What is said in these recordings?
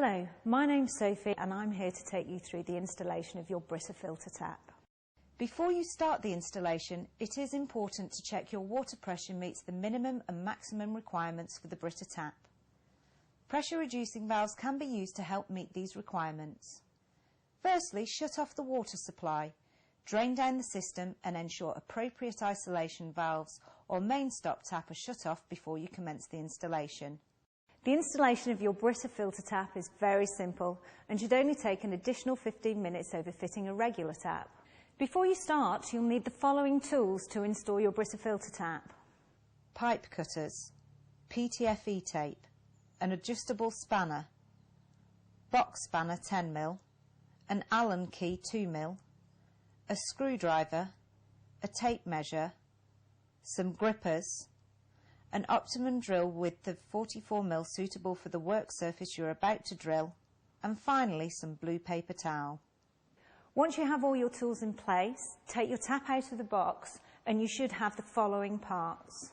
Hello, my name's Sophie and I'm here to take you through the installation of your Brita filter tap. Before you start the installation, it is important to check your water pressure meets the minimum and maximum requirements for the Brita tap. Pressure reducing valves can be used to help meet these requirements. Firstly, shut off the water supply, drain down the system and ensure appropriate isolation valves or main stop tap are shut off before you commence the installation. The installation of your Brita filter tap is very simple and should only take an additional 15 minutes over fitting a regular tap. Before you start, you'll need the following tools to install your Brita filter tap. Pipe cutters, PTFE tape, an adjustable spanner, box spanner 10mm, an Allen key 2mm, a screwdriver, a tape measure, some grippers, an optimum drill with the 44mm suitable for the work surface you're about to drill, and finally some blue paper towel. Once you have all your tools in place, take your tap out of the box and you should have the following parts.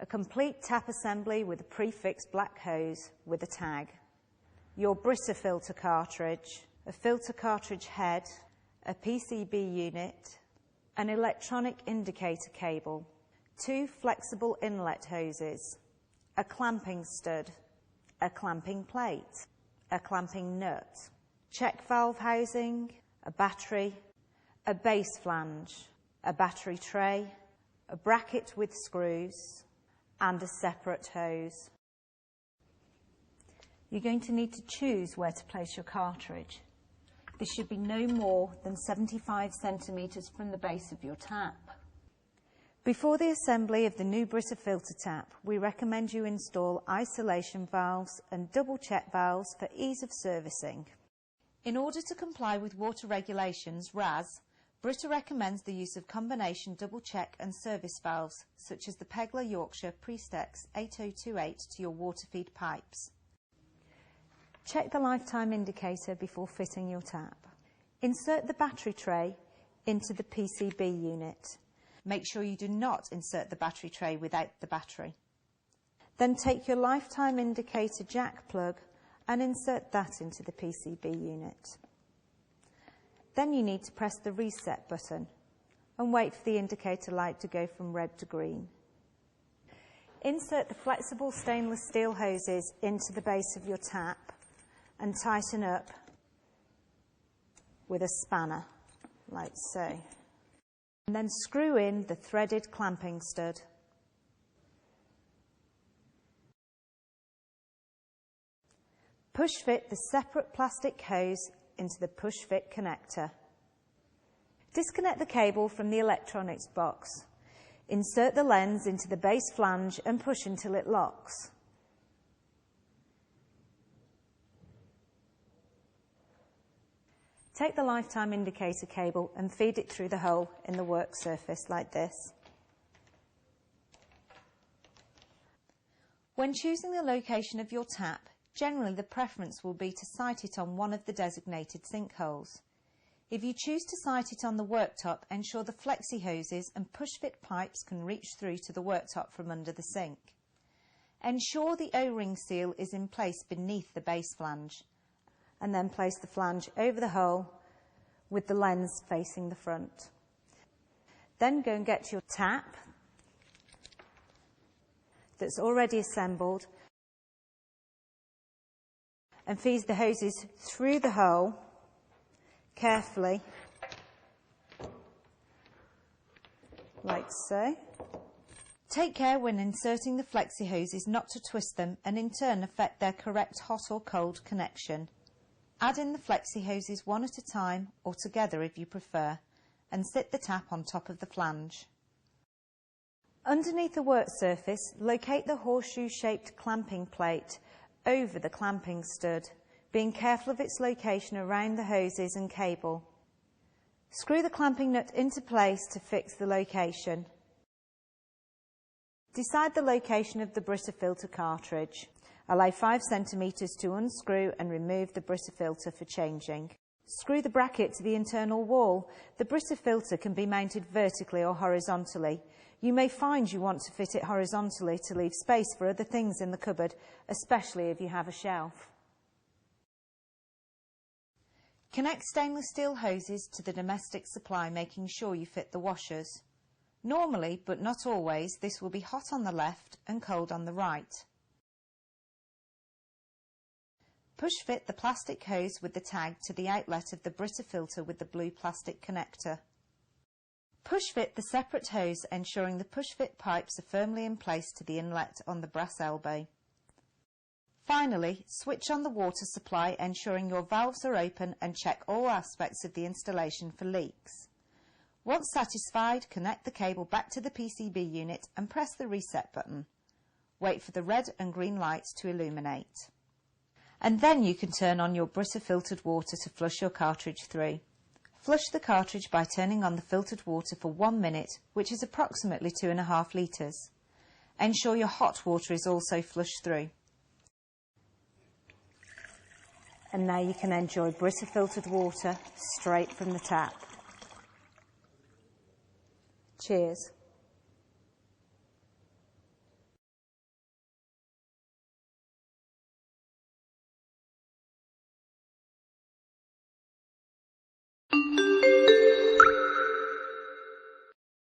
A complete tap assembly with a prefixed black hose with a tag, your Brita filter cartridge, a filter cartridge head, a PCB unit, an electronic indicator cable, 2 flexible inlet hoses, a clamping stud, a clamping plate, a clamping nut, check valve housing, a battery, a base flange, a battery tray, a bracket with screws, and a separate hose. You're going to need to choose where to place your cartridge. This should be no more than 75 centimetres from the base of your tap. Before the assembly of the new Brita filter tap, we recommend you install isolation valves and double check valves for ease of servicing. In order to comply with water regulations, RAS, Brita recommends the use of combination double check and service valves, such as the Pegler Yorkshire Prestex 8028 to your water feed pipes. Check the lifetime indicator before fitting your tap. Insert the battery tray into the PCB unit. Make sure you do not insert the battery tray without the battery. Then take your lifetime indicator jack plug and insert that into the PCB unit. Then you need to press the reset button and wait for the indicator light to go from red to green. Insert the flexible stainless steel hoses into the base of your tap and tighten up with a spanner, like so. And then screw in the threaded clamping stud. Push fit the separate plastic hose into the push fit connector. Disconnect the cable from the electronics box. Insert the lens into the base flange and push until it locks. Take the lifetime indicator cable and feed it through the hole in the work surface like this. When choosing the location of your tap, generally the preference will be to site it on one of the designated sink holes. If you choose to site it on the worktop, ensure the flexi hoses and push-fit pipes can reach through to the worktop from under the sink. Ensure the O-ring seal is in place beneath the base flange, and then place the flange over the hole with the lens facing the front. Then go and get your tap that's already assembled and feed the hoses through the hole carefully, like so. Take care when inserting the flexi hoses not to twist them and in turn affect their correct hot or cold connection. Add in the flexi hoses one at a time or together if you prefer, and sit the tap on top of the flange. Underneath the work surface, locate the horseshoe-shaped clamping plate over the clamping stud, being careful of its location around the hoses and cable. Screw the clamping nut into place to fix the location. Decide the location of the Brita filter cartridge. Allow 5 centimetres to unscrew and remove the Brita filter for changing. Screw the bracket to the internal wall. The Brita filter can be mounted vertically or horizontally. You may find you want to fit it horizontally to leave space for other things in the cupboard, especially if you have a shelf. Connect stainless steel hoses to the domestic supply, making sure you fit the washers. Normally, but not always, this will be hot on the left and cold on the right. Push fit the plastic hose with the tag to the outlet of the Brita filter with the blue plastic connector. Push fit the separate hose, ensuring the push fit pipes are firmly in place to the inlet on the brass elbow. Finally, switch on the water supply, ensuring your valves are open, and check all aspects of the installation for leaks. Once satisfied, connect the cable back to the PCB unit and press the reset button. Wait for the red and green lights to illuminate. And then you can turn on your Brita filtered water to flush your cartridge through. Flush the cartridge by turning on the filtered water for 1 minute, which is approximately 2.5 litres. Ensure your hot water is also flushed through. And now you can enjoy Brita filtered water straight from the tap. Cheers.